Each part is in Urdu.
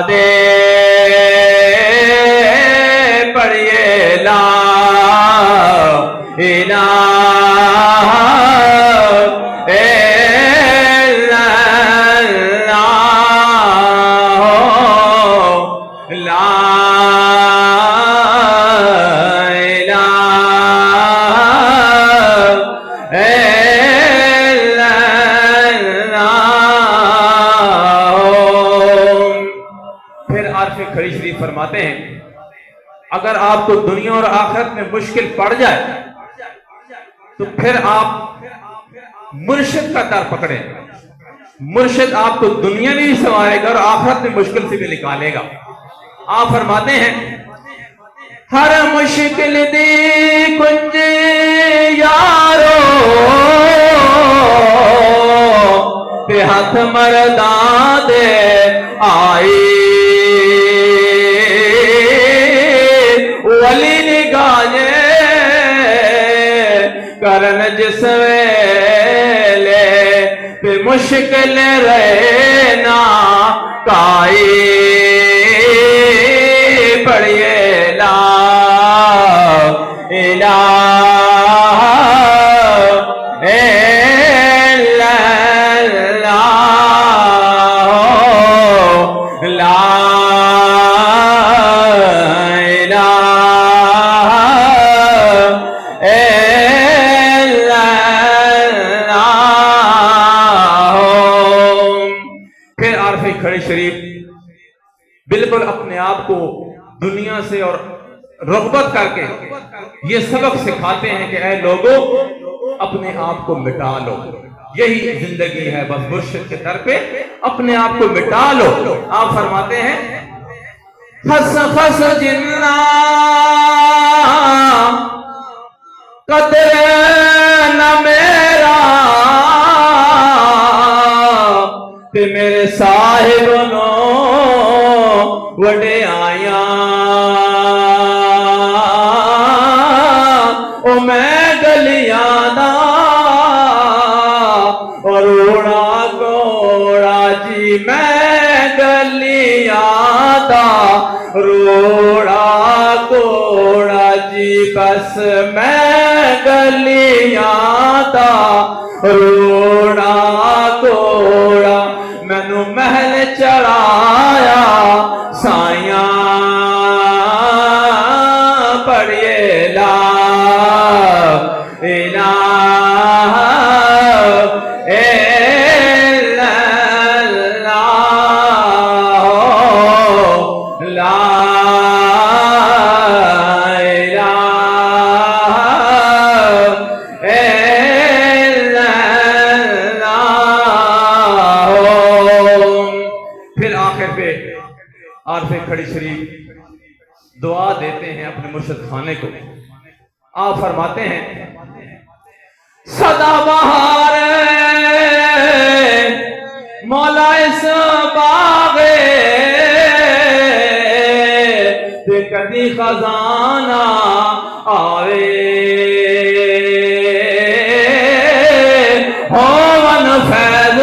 دے پڑھیے لا الہ الا اللہ لا کھڑی شریف فرماتے ہیں اگر آپ کو دنیا اور آخرت میں مشکل پڑ جائے تو پھر آپ مرشد کا در پکڑیں. مرشد آپ کو دنیا میں بھی سنوارے گا اور آخرت میں مشکل سے بھی نکالے گا. آپ فرماتے ہیں ہر مشکل دی کنج یارو پہ ہاتھ مردان دے آئی ولی نگاہے کرن جس ویلے پہ مشکل رہنا کائی پڑھیے لا الہ الا اللہ لا کھڑی شریف بالکل اپنے آپ کو دنیا سے اور رغبت کر کے یہ سبق سکھاتے ہیں کہ اے لوگوں اپنے آپ کو مٹا لو. یہی زندگی ہے بس مرشد کے در پہ اپنے آپ کو مٹا لو. آپ فرماتے ہیں خس خس جنہ قدر نہ میرا تے میرے صاحب نو وڈے آیا او میں گلیاں دا اور روڑا گوڑا جی میں گلیاں دا روڑا گوڑا جی بس میں گلیاں دا روڑا گوڑا مینو محل چڑھایا سائیاں پڑھیے لا الہ الا اللہ لا عارف کھڑی شریف دعا دیتے ہیں اپنے مرشد خانے کو. آپ فرماتے ہیں صدا بہار مولا اس باغے تے کدی خزانہ آوے ہون فیض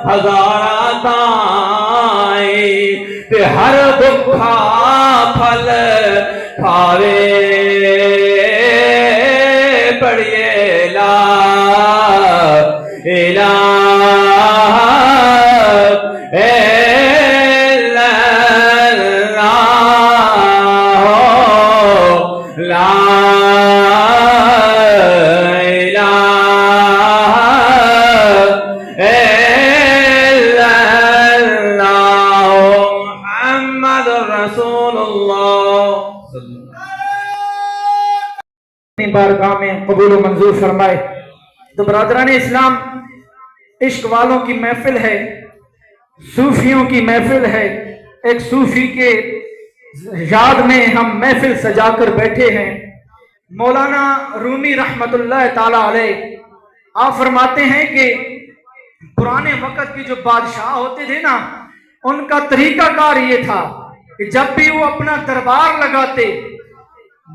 ہزارہ تائیں تے ہر بکھا پھل کھاوے پڑھیے لا الہ الا اللہ لا بارگاہ میں قبول و منظور فرمائے. تو برادران اسلام، عشق والوں کی محفل ہے، صوفیوں کی محفل ہے. ایک صوفی کے یاد میں ہم محفل سجا کر بیٹھے ہیں. مولانا رومی رحمت اللہ تعالی علیہ آپ فرماتے ہیں کہ پرانے وقت کے جو بادشاہ ہوتے تھے نا، ان کا طریقہ کار یہ تھا کہ جب بھی وہ اپنا دربار لگاتے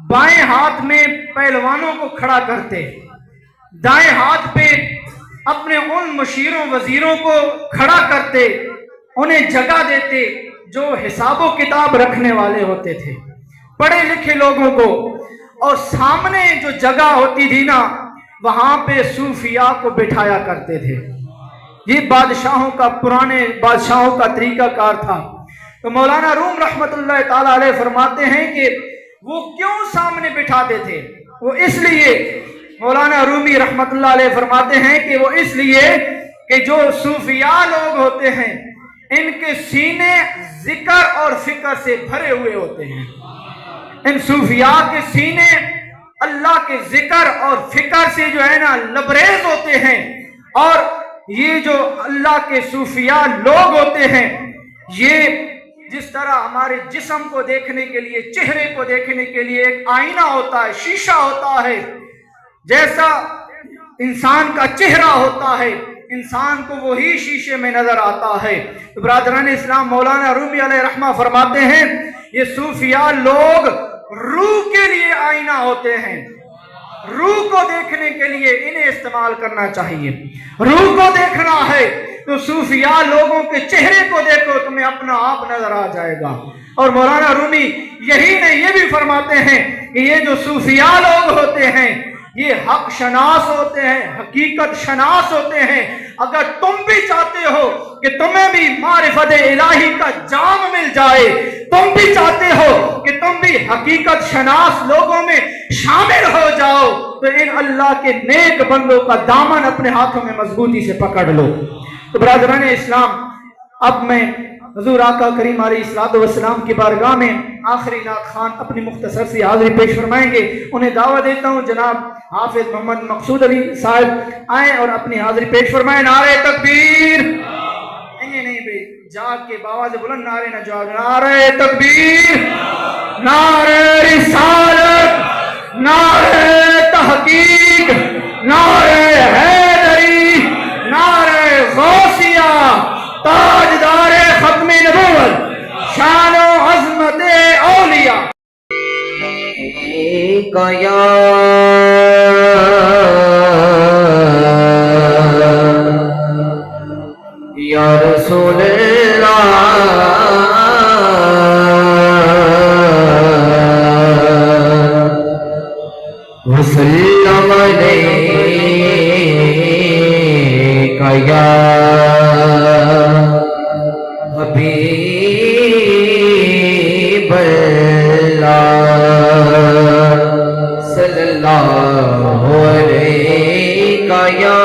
بائیں ہاتھ میں پہلوانوں کو کھڑا کرتے، دائیں ہاتھ پہ اپنے ان مشیروں وزیروں کو کھڑا کرتے انہیں جگہ دیتے جو حساب و کتاب رکھنے والے ہوتے تھے، پڑھے لکھے لوگوں کو، اور سامنے جو جگہ ہوتی تھی نا وہاں پہ صوفیاء کو بٹھایا کرتے تھے۔ یہ بادشاہوں کا، پرانے بادشاہوں کا طریقہ کار تھا۔ تو مولانا روم رحمت اللہ تعالی علیہ فرماتے ہیں کہ وہ کیوں سامنے بٹھاتے تھے؟ وہ اس لیے، مولانا رومی رحمت اللہ علیہ فرماتے ہیں کہ وہ اس لیے کہ جو صوفیاء لوگ ہوتے ہیں ان کے سینے ذکر اور فکر سے بھرے ہوئے ہوتے ہیں۔ ان صوفیاء کے سینے اللہ کے ذکر اور فکر سے جو ہے نا لبریز ہوتے ہیں، اور یہ جو اللہ کے صوفیاء لوگ ہوتے ہیں یہ جس طرح ہمارے جسم کو دیکھنے کے لیے، چہرے کو دیکھنے کے لیے ایک آئینہ ہوتا ہے، شیشہ ہوتا ہے، جیسا انسان کا چہرہ ہوتا ہے انسان کو وہی شیشے میں نظر آتا ہے۔ تو برادران اسلام، مولانا رومی علیہ رحمہ فرماتے ہیں یہ صوفیاء لوگ روح کے لیے آئینہ ہوتے ہیں، روح کو دیکھنے کے لیے انہیں استعمال کرنا چاہیے۔ روح کو دیکھنا ہے تو صوفیاء لوگوں کے چہرے کو دیکھو، تمہیں اپنا آپ نظر آ جائے گا۔ اور مولانا رومی یہی نہیں، یہ بھی فرماتے ہیں کہ یہ جو صوفیاء لوگ ہوتے ہیں یہ حق شناس ہوتے ہیں، حقیقت شناس ہوتے ہیں۔ اگر تم بھی چاہتے ہو کہ تمہیں بھی معرفت الہی کا جام مل جائے، تم بھی چاہتے ہو کہ تم بھی حقیقت شناس لوگوں میں شامل ہو جاؤ، تو ان اللہ کے نیک بندوں کا دامن اپنے ہاتھوں میں مضبوطی سے پکڑ لو۔ تو برادران اسلام، اب میں حضور آقا کریم علیہ الصلوۃ والسلام کی بارگاہ میں آخری نعت خان اپنی مختصر سی حاضری پیش فرمائیں گے۔ انہیں دعوت دیتا ہوں جناب حافظ محمد مقصود علی صاحب آئیں اور اپنی حاضری پیش فرمائیں۔ نعرہ تکبیر! نہیں بھائی، جاگ کے باواز بلند نعرے نہ جاگ۔ نعرہ تکبیر، نعرہ رسالت، نعرہ تحقیق، نعرہ حیدری، نعرہ غوثیہ، تاجدار ختم نبوت، شان و عظمت اولیاء یا رسول اللہ وسلم علیکہ یا حبیب اللہ صلی اللہ علیہ یا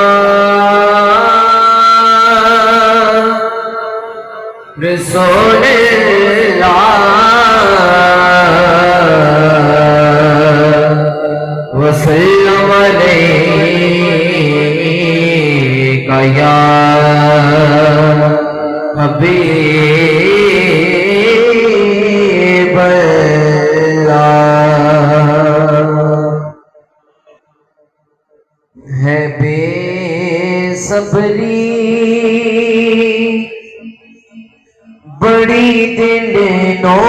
رسول اللہ وسلم علیہ یا حبیب اللہ۔ ہے بے صبری بڑی دل نو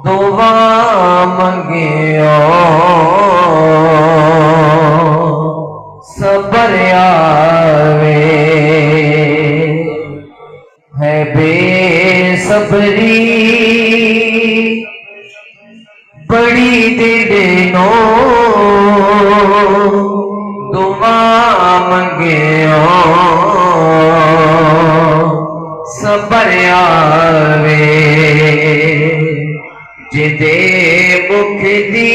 دعا منگیا صبر آوے، ہے بے صبری بڑی دل نو دعا منگیا صبر آوے، جدے مکھ دی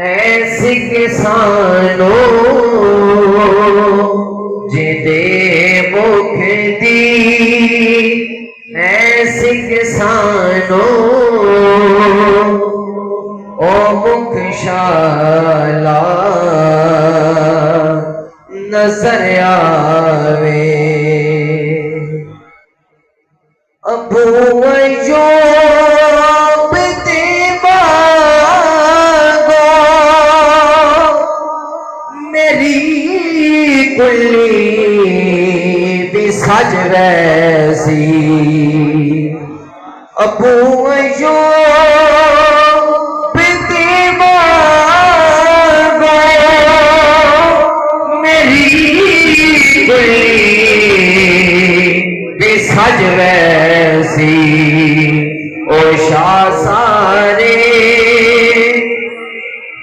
ایسی کسانو، جدے مکھ دی ایسی کسانو، او مکھ شالا نظر آوے۔ ابو ایوب دیوانو میری کلی بھی سج ویسی، ابو ایوب دیوانو میری سج ویسی او شاہ سارے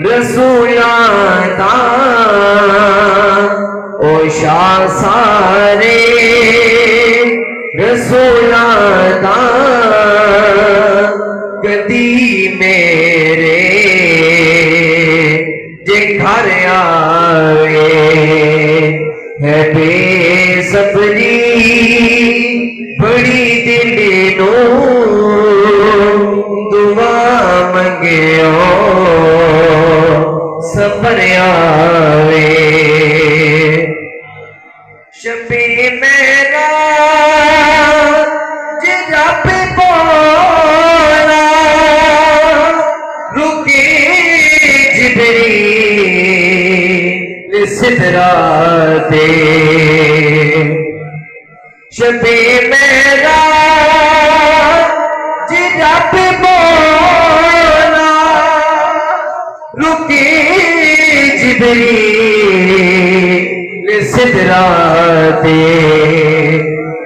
رسولاں دا او شاہ سارے رسولاں دا کدی میرے جے گھر آوے ہے بے صبری بڑی دل نو دعا منگیو صبر آوے شفیع میرا جے رب بولا رکے جبریل سدرا دے شفیع میرا جے رب بولا رکے جبریل سدرا دے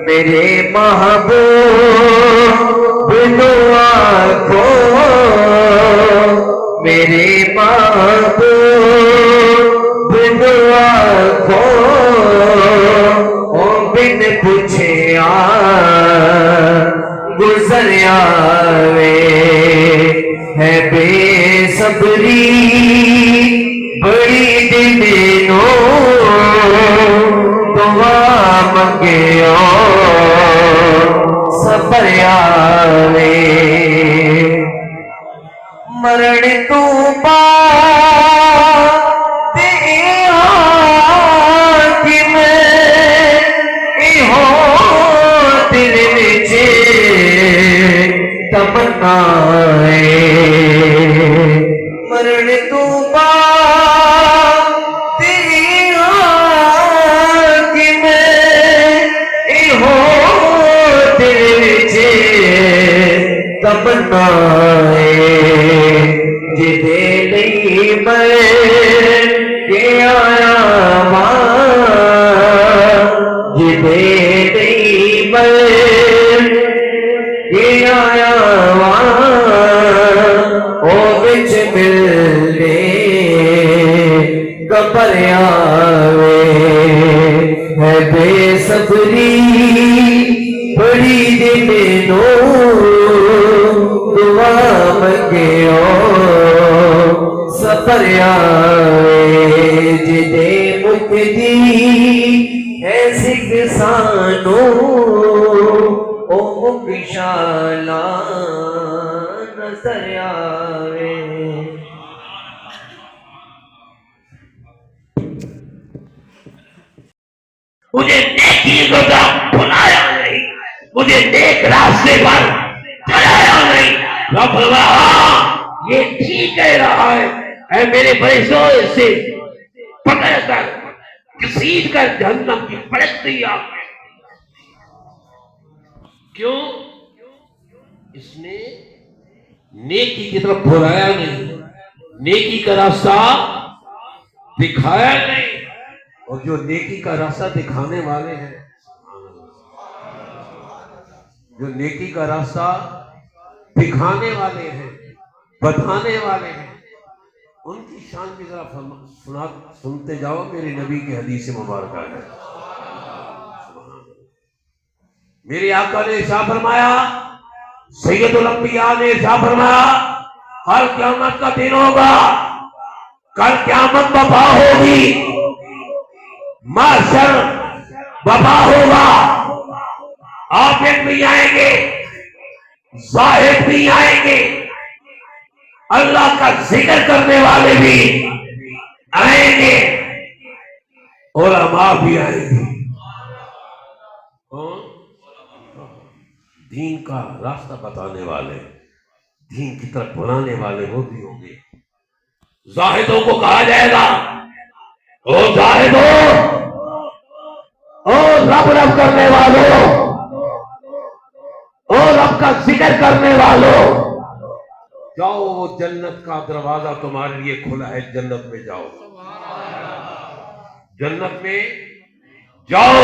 میرے محبوب دعا کو میرے محبوب دعا کو او بن پوچھیا گزر آوے ہے بے صبری بڑی دل نو دعا منگیو صبر آوے مرن تو بعد حاکم ایہو دل وچ تمنا مرن تو بعد حاکم ایہو دل وچ تمنا جدے لئی میں کہ آیا ماں جدے لئی میں کہ آیا ماں او بچ ملنے گبر آوے ہے بے صبری بڑی دل نو دعا منگیو صبر آوے جدے مکدی ہے سکسانو او مکشالا نظر آوے مجھے نیکی کو بھلایا نہیں، مجھے نیک راستے پر چلایا نہیں۔ رب فرمایا یہ ٹھیک کہہ رہا ہے، اے میرے بڑے زور سے پکڑ کر گھسیٹ کر جہنم کی پلٹ دیا۔ کیوں؟ اس نے نیکی کی طرف بلایا نہیں، نیکی کا راستہ دکھایا نہیں، اور جو نیکی کا راستہ دکھانے والے ہیں، جو نیکی کا راستہ دکھانے والے ہیں، بتانے والے ہیں، ان کی شان کی ذرا سنتے جاؤ۔ میرے نبی کی حدیث مبارکہ ہے، میرے آقا نے ارشاد فرمایا، سید الانبیاء نے ارشاد فرمایا، کل قیامت کا دن ہوگا، کل قیامت برپا ہوگی، محشر برپا ہوگا، عابد بھی آئیں گے، زاہد بھی آئیں گے، اللہ کا ذکر کرنے والے بھی آئیں گے، علماء بھی آئیں گے، دین کا راستہ بتانے والے، دین کی طرف بلانے والے وہ بھی ہوں گے۔ زاہدوں کو کہا جائے گا، او زاہدوں، او رب رب کرنے والوں، او رب کا ذکر کرنے والوں، جاؤ، جنت کا دروازہ تمہارے لیے کھلا ہے، جنت میں جاؤ، جنت میں جاؤ۔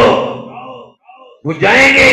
وہ جائیں گے،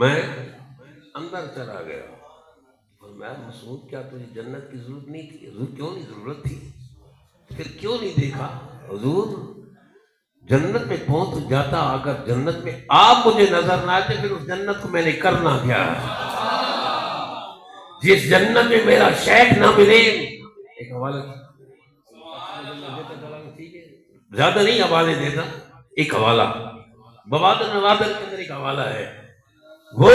میں اندر چلا گیا اور میں مسعود کیا تجھے جنت کی ضرورت نہیں تھی؟ حضور کیوں نہیں ضرورت تھی؟ پھر کیوں نہیں دیکھا؟ حضور جنت میں پہنچ جاتا، اگر جنت میں آپ مجھے نظر نہ آتے پھر اس جنت کو میں نے کرنا کیا؟ جس جنت میں میرا شیخ نہ ملے، ایک حوالہ زیادہ نہیں حوالے دیتا، ایک حوالہ بوادر نوادر کے اندر ایک حوالہ ہے، وہ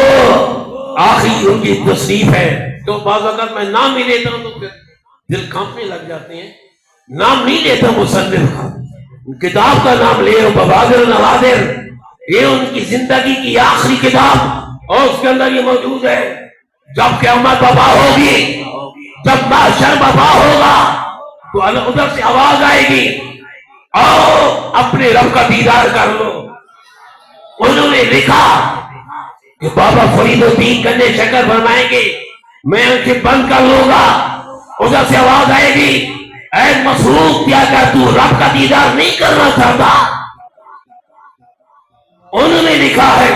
آخری ان کی تصنیف ہے، تو بعض اگر میں نام ہی لیتا ہوں تو پھر دل کانپنے لگ جاتے ہیں۔ نام نہیں لیتا مصنف کا، کتاب کا نام لے، بوادر نوادر، یہ ان کی زندگی کی آخری کتاب، اور اس کے اندر یہ موجود ہے جب قیامت برپا ہوگی، جب محشر برپا ہوگا تو ادھر سے آواز آئے گی، آؤ اپنے رب کا دیدار کر لو۔ انہوں نے لکھا کہ بابا فرید الدین گنج شکر فرمائیں گے میں آنکھیں بند کر لوں گا، ادھر سے آواز آئے گی اے مسعود کیا کر تو رب کا دیدار نہیں کرنا چاہتا؟ انہوں نے لکھا ہے،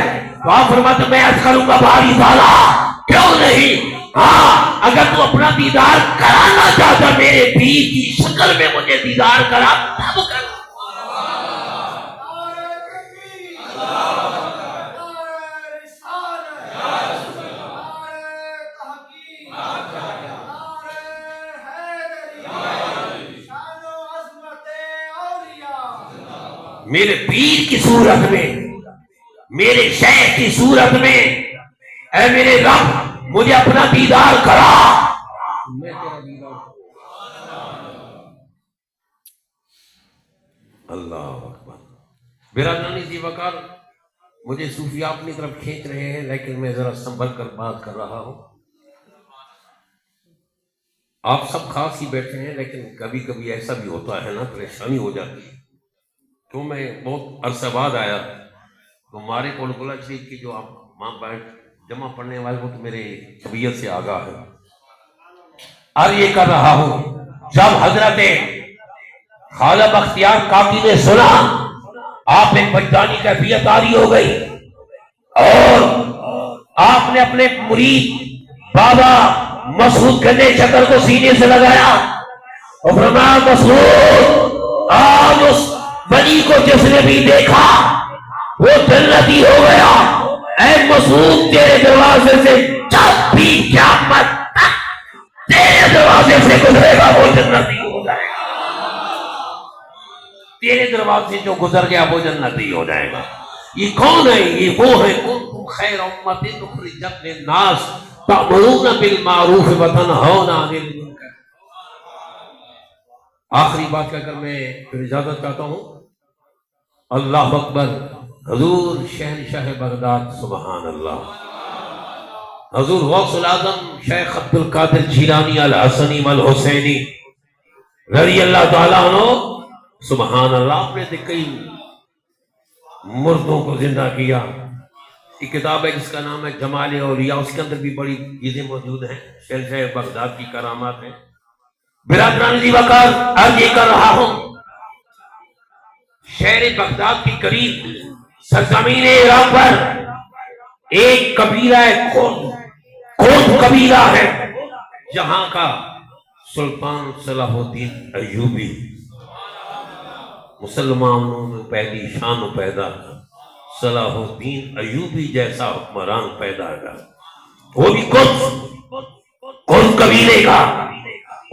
آپ فرماتے میں عرض کروں گا باری بالا کیوں نہیں، ہاں اگر تو اپنا دیدار کرانا چاہتا میرے پیر کی شکل میں مجھے دیدار کرا تب کر۔ میرے پیر کی صورت میں، میرے شیخ کی صورت میں، اے میرے رب مجھے اپنا دیدار کرا، میں تیرا دیدار۔ اللہ اکبر۔ برادران ذی وقار، مجھے صوفیاء اپنی طرف کھینچ رہے ہیں لیکن میں ذرا سنبھل کر بات کر رہا ہوں۔ آپ سب خاص ہی بیٹھے ہیں لیکن کبھی کبھی ایسا بھی ہوتا ہے نا، پریشانی ہو جاتی ہے۔ تو میں بہت عرصہ بعد آیا تو ہمارے کولکولہ شریف کی جو آپ ماں بیٹھ جمع پڑھنے والے وہ تو میرے طبیعت سے آگاہ ہے۔ اور یہ کر رہا ہوں جب حضرت خواجہ بختیار کاکی نے سنا آپ ایک وجدانی کیفیت آری ہو گئی اور آپ نے اپنے مرید بابا مسعود گنج شکر کو سینے سے لگایا اور فرمایا مسعود آج اس بنی کو جس نے بھی دیکھا وہ جنتی ہو گیا، اے مسعود تیرے دروازے سے جب بھی قیامت تک تیرے دروازے سے گزرے گا وہ جنتی ہو جائے گا، تیرے دروازے جو گزر گیا وہ جنتی ہو جائے گا۔ یہ کون ہے؟ یہ وہ ہے کنتم خیر امت اخرجت للناس تأمرون بالمعروف وتنہون عن المنکر۔ آخری بات کہہ کر میں پھر اجازت چاہتا ہوں۔ اللہ اکبر، حضور شہنشاہ بغداد، سبحان اللہ، حضور غوث العظم شیخ عبد القادر جیلانی الحسنی والحسینی رضی اللہ تعالیٰ عنہ، سبحان اللہ، آپ نے کئی مردوں کو زندہ کیا۔ ایک کتاب ہے جس کا نام ہے جمال اولیاء، اس کے اندر بھی بڑی چیزیں موجود ہیں، شہنشاہ بغداد کی کرامات ہیں۔ برادران ذی وقار، عرض یہ کر رہا ہوں شہر بغداد کی قریب سرزمین عراق پر ایک قبیلہ ہے، خود قبیلہ ہے، جہاں کا سلطان صلاح الدین ایوبی، مسلمانوں میں پہلی شان پیدا کر، صلاح الدین ایوبی جیسا حکمران پیدا کر، وہ بھی خود قبیلے کا،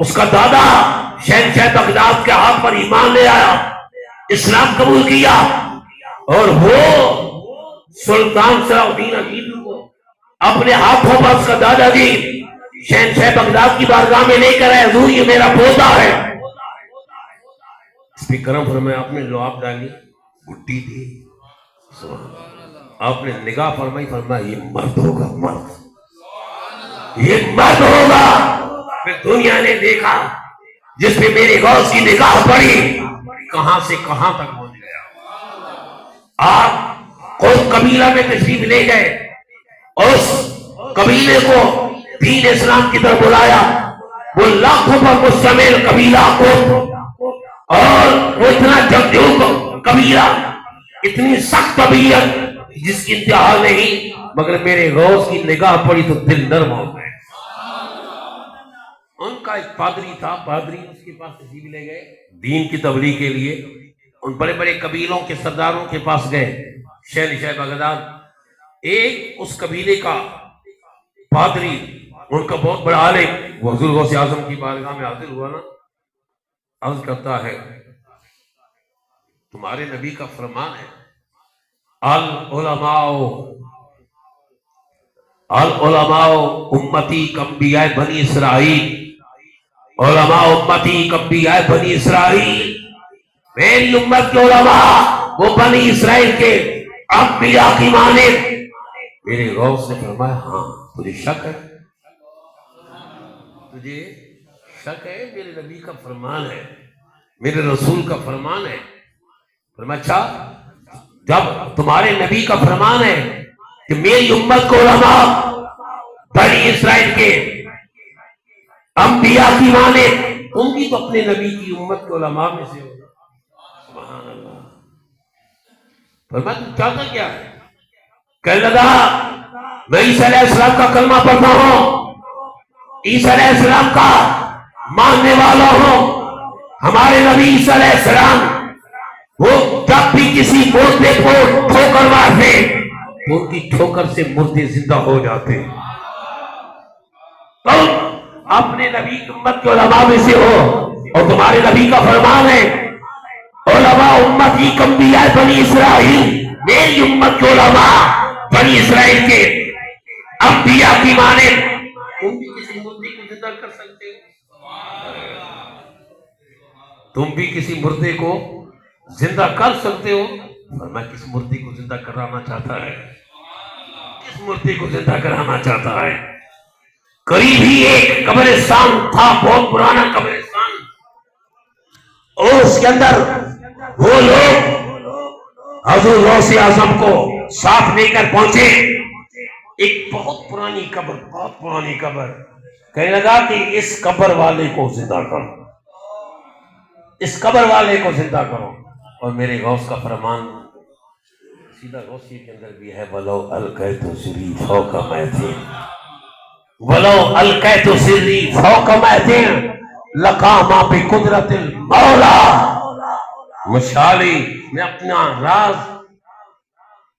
اس کا دادا شہنشاہ بغداد کے ہاتھ پر ایمان لے آیا، اسلام قبول کیا، اور وہ سلطان صلاح الدین ایوبی کو اپنے ہاتھوں پر اس کا دادا جی شہنشاہ بغداد کی بارگاہ میں لے کر آئے، حضور یہ میرا پوتا ہے۔ اس پہ کرم فرمایا، آپ نے لعاب ڈالی، گھٹی دی، آپ نے نگاہ فرمائی، فرمایا یہ مرد ہوگا، مرد، یہ مرد ہوگا۔ پھر دنیا نے دیکھا، جس پہ میرے غوث کی نگاہ پڑی، کہاں سے کہاں تک پہنچ گیا۔ آپ خود قبیلہ میں تشریف لے گئے، اس قبیلے کو دین اسلام کی طرف بلایا، وہ لاکھوں پر مشتمل قبیلہ کو، اور وہ اتنا جنگجو قبیلہ، اتنی سخت طبیعت جس کی انتہا نہیں، مگر میرے غوث کی نگاہ پڑی تو دل نرم ہو گئے. ان کا ایک پادری تھا، پادری اس کے پاس تشریف لے گئے دین کی تبلیغ کے لیے. ان بڑے بڑے قبیلوں کے سرداروں کے پاس گئے، شہنشاہ بغداد. ایک اس قبیلے کا پادری، ان کا بہت بڑا عالم، وہ حضور غوث اعظم کی بارگاہ میں حاضر ہوا نا، عرض کرتا ہے تمہارے نبی کا فرمان ہے العلماء امتی کانبیاء بنی اسرائیل، علماء امتی کانبیاء بنی اسرائیل، میری امت کے علماء وہ بنی اسرائیل کے انبیاء کی مانند. میرے غوث نے فرمایا ہاں تجھے شک ہے، تجھے شک ہے؟ میرے نبی کا فرمان ہے، میرے رسول کا فرمان ہے. فرمایا اچھا، جب تمہارے نبی کا فرمان ہے کہ میری امت کو علماء بنی اسرائیل کے انبیاء کی مانے، تم بھی تو اپنے نبی کی امت کے علماء میں سے ہو. سبحان اللہ. فرمایا تم چاہتا کیا ہے؟ کہنے لگا میں عیسیٰ علیہ السلام کا کلمہ پڑھتا ہوں، عیسیٰ علیہ السلام کا ماننے والا ہوں. ہمارے نبی عیسیٰ علیہ السلام وہ جب بھی کسی مردے کو ٹھوکر مارتے تو ان کی ٹھوکر سے مردے زندہ ہو جاتے. تم اپنے نبی کی امت کے علماء میں سے ہو اور تمہارے نبی کا فرمان ہے علماء امتی کانبیاء بنی اسرائیل، میری امت کے علماء بنی اسرائیل کے انبیاء کی مانند. تم بھی کسی مردے کو زندہ کر سکتے ہو، تم بھی کسی مردے کو زندہ کر سکتے ہو. اور میں کس مردے کو زندہ کرانا چاہتا ہے؟ کس مردے کو زندہ کرانا چاہتا ہے؟ قریب ہی ایک قبرستان تھا، بہت پرانا قبرستان، اور اس کے اندر وہ لوگ حضور غوث اعظم کو ساتھ لے کر پہنچے. ایک بہت پرانی قبر، بہت پرانی قبر. کہنے لگا کہ اس قبر والے کو زندہ کرو، اس قبر والے کو زندہ کرو. اور میرے غوث کا فرمان سیدھا غوثی کے اندر بھی ہے وَلَوْ أَلْقَيْتُ سِرِّي فَوْقَ مَيْدِينَ وَلَوْ أَلْقَيْتُ سِرِّي فَوْقَ مَيْدِينَ لَقَامَ بِقُدْرَةِ الْمَوْلَى. مشالی میں اپنا راز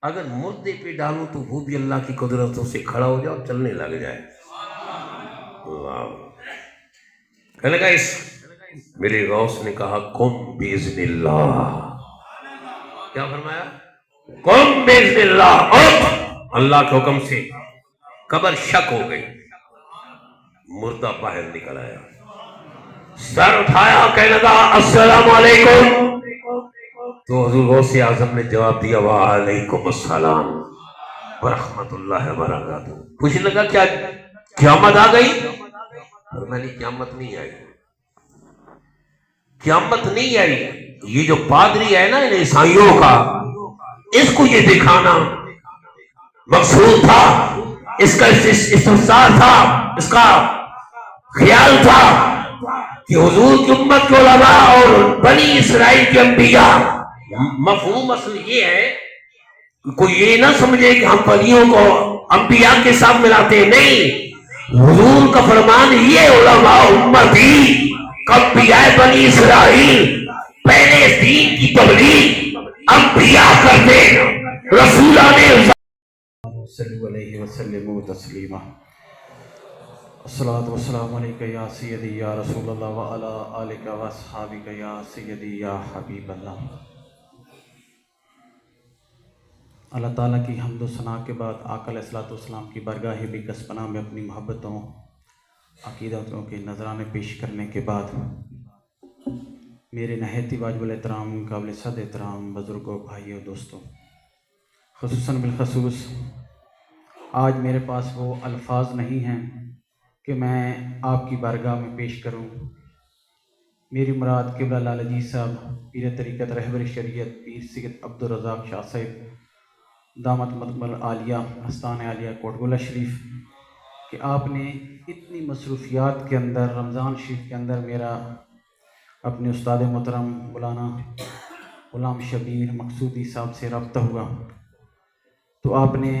اگر مردے پہ ڈالوں تو وہ بھی اللہ کی قدرتوں سے کھڑا ہو جائے اور چلنے لگ جائے. کہنے لگا اس میرے غوث نے کہا قم بِإِذْنِ اللہ. کیا فرمایا؟ قم بِإِذْنِ اللہ، اٹھ اللہ کے حکم سے. قبر شک ہو گئی، مردہ باہر نکل آیا، سر اٹھایا، کہنے لگا السلام علیکم. تو حضور غوث اعظم نے جواب دیا وعلیکم السلام ورحمۃ اللہ وبرکاتہ. پوچھنے لگا کیا قیامت آ گئی؟ اور میں نے قیامت نہیں آئی، قیامت نہیں آئی. یہ جو پادری ہے نا ان عیسائیوں کا، اس کو یہ دکھانا مقصود تھا، اس کا استفسار تھا، اس کا خیال تھا کہ حضور کی امت کے علماء اور بنی اسرائیل کے انبیاء. مفہوم اصل یہ ہے کہ کوئی یہ نہ سمجھے کہ ہم ولیوں کو انبیاء کے ساتھ ملاتے ہیں، نہیں. حضور کا فرمان یہ علماء امتی کانبیاء بنی اسرائیل، پہلے دین کی تبلیغ انبیاء کرتے، رسولان صلی علیہ وسلم تسلیما. الصلاۃ والسلام علیک یا سیدی یا رسول اللہ وعلی آلک و اصحابک یا سیدی یا حبیب اللہ. اللہ تعالیٰ کی حمد و ثنا کے بعد آقا علیہ الصلوۃ والسلام کی بارگاہ بقدس پناہ میں اپنی محبتوں عقیدتوں کے نذرانے پیش کرنے کے بعد میرے نہایت واجب الاحترام قابل صد احترام بزرگوں، بھائیوں، دوستوں، خصوصاً بالخصوص آج میرے پاس وہ الفاظ نہیں ہیں کہ میں آپ کی بارگاہ میں پیش کروں. میری مراد قبلہ لال عزیز صاحب پیر طریقت رہبر شریعت پیر سید عبدالرزاق شاہ صاحب دامت مقدم عالیہ آستان عالیہ کوٹگولہ شریف کہ آپ نے اتنی مصروفیات کے اندر رمضان شریف کے اندر میرا اپنے استاد محترم مولانا غلام شبیر مقصودی صاحب سے رابطہ ہوا تو آپ نے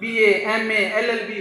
BA, MA, LLB,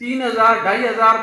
3000-2500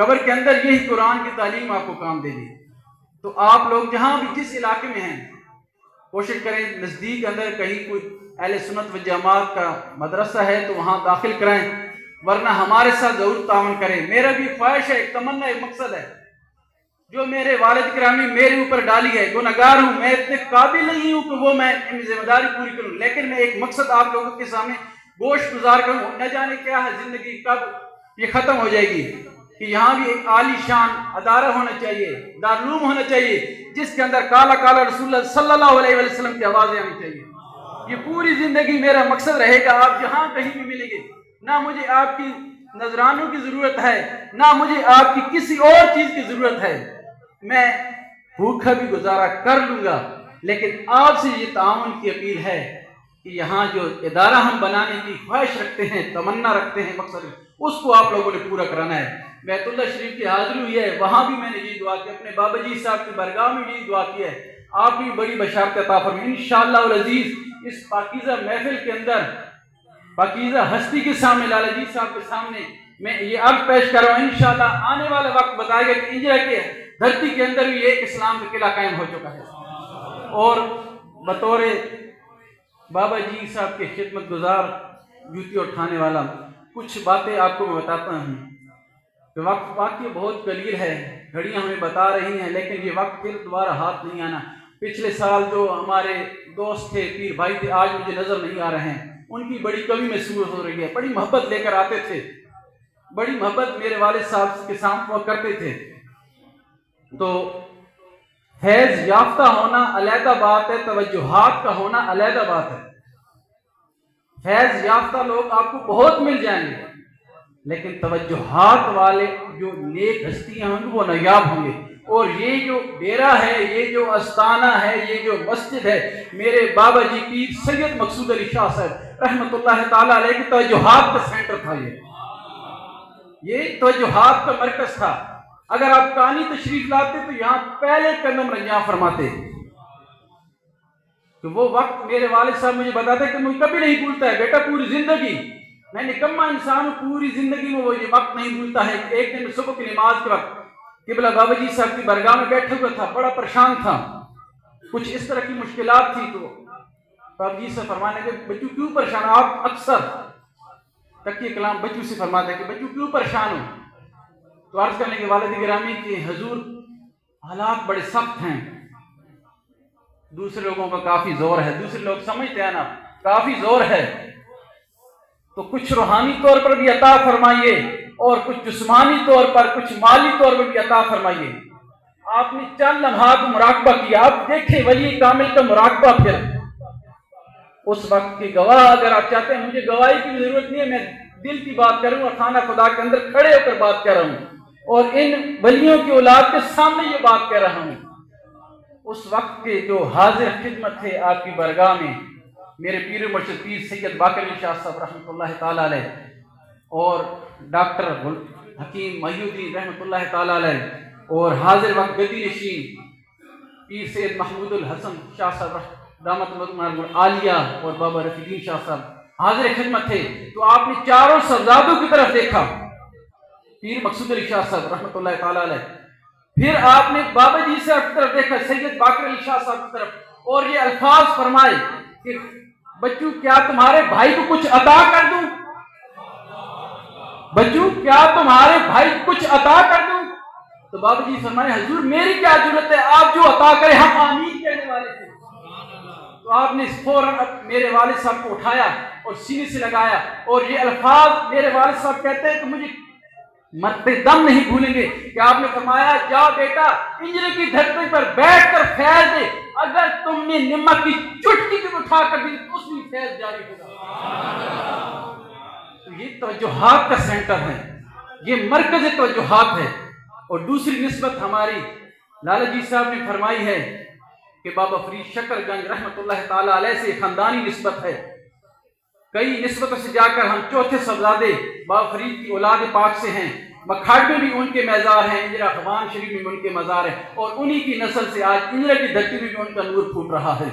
قبر کے اندر یہی قرآن کی تعلیم آپ کو کام دے گی۔ تو آپ لوگ جہاں بھی جس علاقے میں ہیں کوشش کریں نزدیک اندر کہیں کوئی اہل سنت و جماعت کا مدرسہ ہے تو وہاں داخل کرائیں، ورنہ ہمارے ساتھ ضرور تعاون کریں۔ میرا بھی خواہش ہے، ایک تمنا، ایک مقصد ہے جو میرے والد گرامی میرے اوپر ڈالی ہے۔ گنہگار ہوں، میں اتنے قابل نہیں ہوں کہ وہ میں اپنی ذمہ داری پوری کروں، لیکن میں ایک مقصد آپ لوگوں کے سامنے گوش گزار کروں۔ نہ جانے کیا ہے زندگی کب یہ ختم ہو جائے گی، کہ یہاں بھی ایک عالی شان ادارہ ہونا چاہیے، دارالعلوم ہونا چاہیے، جس کے اندر کالا کالا رسول اللہ صلی اللہ علیہ وسلم کی آوازیں آنی چاہیے۔ یہ پوری زندگی میرا مقصد رہے گا۔ آپ جہاں کہیں بھی ملیں گے، نہ مجھے آپ کی نذرانوں کی ضرورت ہے، نہ مجھے آپ کی کسی اور چیز کی ضرورت ہے، میں بھوکا بھی گزارا کر لوں گا، لیکن آپ سے یہ تعاون کی اپیل ہے کہ یہاں جو ادارہ ہم بنانے کی خواہش رکھتے ہیں، تمنا رکھتے ہیں، مقصد اس کو آپ لوگوں نے پورا کرانا ہے۔ بیت اللہ شریف کی حاضری ہوئی ہے، وہاں بھی میں نے یہ دعا کی، اپنے بابا جی صاحب کی برگاہ میں یہی دعا کی ہے، آپ بھی بڑی بشارت عطا فرمائیں انشاءاللہ العزیز۔ اس پاکیزہ محفل کے اندر، پاکیزہ ہستی کے سامنے، لالا جی صاحب کے سامنے میں یہ عرض پیش کر رہا ہوں، انشاءاللہ آنے والا وقت بتائے گا کہ انجرا کے دھرتی کے اندر بھی ایک اسلام کا قلعہ قائم ہو چکا ہے۔ اور بطور بابا جی صاحب کے خدمت گزار، جوتی اٹھانے والا، کچھ باتیں آپ کو میں بتاتا ہوں کہ وقت واقعی بہت قلیل ہے، گھڑیاں ہمیں بتا رہی ہیں، لیکن یہ وقت پھر دوبارہ ہاتھ نہیں آنا۔ پچھلے سال جو ہمارے دوست تھے، پیر بھائی تھے، آج مجھے نظر نہیں آ رہے ہیں، ان کی بڑی کمی محسوس ہو رہی ہے۔ بڑی محبت لے کر آتے تھے، بڑی محبت میرے والد صاحب کے ساتھ وہ کرتے تھے۔ تو فیض یافتہ ہونا علیحدہ بات ہے، توجہات کا ہونا علیحدہ بات ہے۔ فیض یافتہ لوگ آپ کو بہت مل جائیں گے، لیکن توجہات والے جو نیک ہستیاں ہوں گے وہ نایاب ہوں گے۔ اور یہ جو ڈیرا ہے، یہ جو استانہ ہے، یہ جو مسجد ہے، میرے بابا جی پیر سید مقصود علی شاہ صاحب رحمۃ اللہ تعالیٰ علیہ کی توجہات کا سینٹر تھا۔ یہ توجہات کا مرکز تھا۔ اگر آپ کانی تشریف لاتے تو یہاں پہلے قدم رنجاں فرماتے۔ کہ وہ وقت میرے والد صاحب مجھے بتاتے کہ مجھے کبھی نہیں بھولتا ہے بیٹا، پوری زندگی میں نکما انسان ہوں، پوری زندگی میں وہ یہ وقت نہیں بھولتا ہے۔ ایک دن صبح کی نماز کے وقت قبلہ بابا جی صاحب کی برگاہ میں بیٹھے ہوا تھا، بڑا پریشان تھا، کچھ اس طرح کی مشکلات تھی۔ تو بابا جی سے فرمانے کہ بچوں کیوں پریشان ہو؟ آپ اکثر تقی کلام بچوں سے فرماتے ہیں کہ بچوں کیوں پریشان ہو؟ تو عرض کرنے کے والد گرامی کہ حضور حالات بڑے سخت ہیں، دوسرے لوگوں کا کافی زور ہے، دوسرے لوگ سمجھتے ہیں نا کافی زور ہے، تو کچھ روحانی طور پر بھی عطا فرمائیے اور کچھ جسمانی طور پر، کچھ مالی طور پر بھی عطا فرمائیے۔ آپ نے چند لمحات مراقبہ کیا، آپ دیکھیں ولی کامل کا مراقبہ، پھر اس وقت کے گواہ اگر آپ چاہتے ہیں، مجھے گواہی کی ضرورت نہیں ہے، میں دل کی بات کروں اور خانہ خدا کے اندر کھڑے ہو کر بات کر رہا ہوں اور ان ولیوں کی اولاد کے سامنے یہ بات کہہ رہا ہوں۔ اس وقت کے جو حاضر خدمت تھے آپ کی برگاہ میں، میرے پیر مرشد پیر سید باقر علی شاہ صاحب رحمۃ اللہ تعالیٰ علیہ اور ڈاکٹر حکیم محیودین رحمۃ اللہ تعالیٰ علیہ، اور حاضر وقت گدی نشین پیر سید محمود الحسن شاہ صاحب دامت برکاتہ عالیہ اور بابا رفیع الدین شاہ صاحب حاضر خدمت تھے۔ تو آپ نے چاروں صاحبزادوں کی طرف دیکھا، پیر مقصود علی شاہ صاحب رحمۃ اللہ تعالیٰ علیہ، پھر آپ نے بابا جی صاحب کی طرف دیکھا، سید باقر علی شاہ صاحب کی طرف، اور یہ الفاظ فرمائے کہ بچوں کیا تمہارے بھائی کو کچھ عطا کر دوں؟ بچوں کیا تمہارے بھائی کو کچھ عطا کر دوں؟ تو بابا جی فرمائے حضور میری کیا ضرورت ہے، آپ جو عطا کریں ہم آمین کہنے والے تھے۔ تو آپ نے فوراً میرے والد صاحب کو اٹھایا اور سینے سے لگایا، اور یہ الفاظ میرے والد صاحب کہتے ہیں کہ مجھے مرتے دم نہیں بھولیں گے کہ آپ نے فرمایا جا بیٹا انجرے کی دھرتی پر بیٹھ کر فیض دے، اگر تم نے نمک کی چٹکی بھی اٹھا کر دی تو اس میں فیض جاری ہوگا۔ تو یہ توجہات کا سینٹر ہے، یہ مرکز توجہات ہے۔ اور دوسری نسبت ہماری لالا جی صاحب نے فرمائی ہے کہ بابا فرید شکر گنج رحمۃ اللہ تعالیٰ علیہ سے خاندانی نسبت ہے، کئی نسبتوں سے جا کر ہم چوتھے صاحبزادے بابا فرید کی اولاد پاک سے ہیں، مکھاڑ میں بھی ان کے مزار ہیں، انجرا خبان شریف میں بھی ان کے مزار ہیں، اور انہی کی نسل سے آج انجرا کی دھرتی میں بھی ان کا نور پھوٹ رہا ہے۔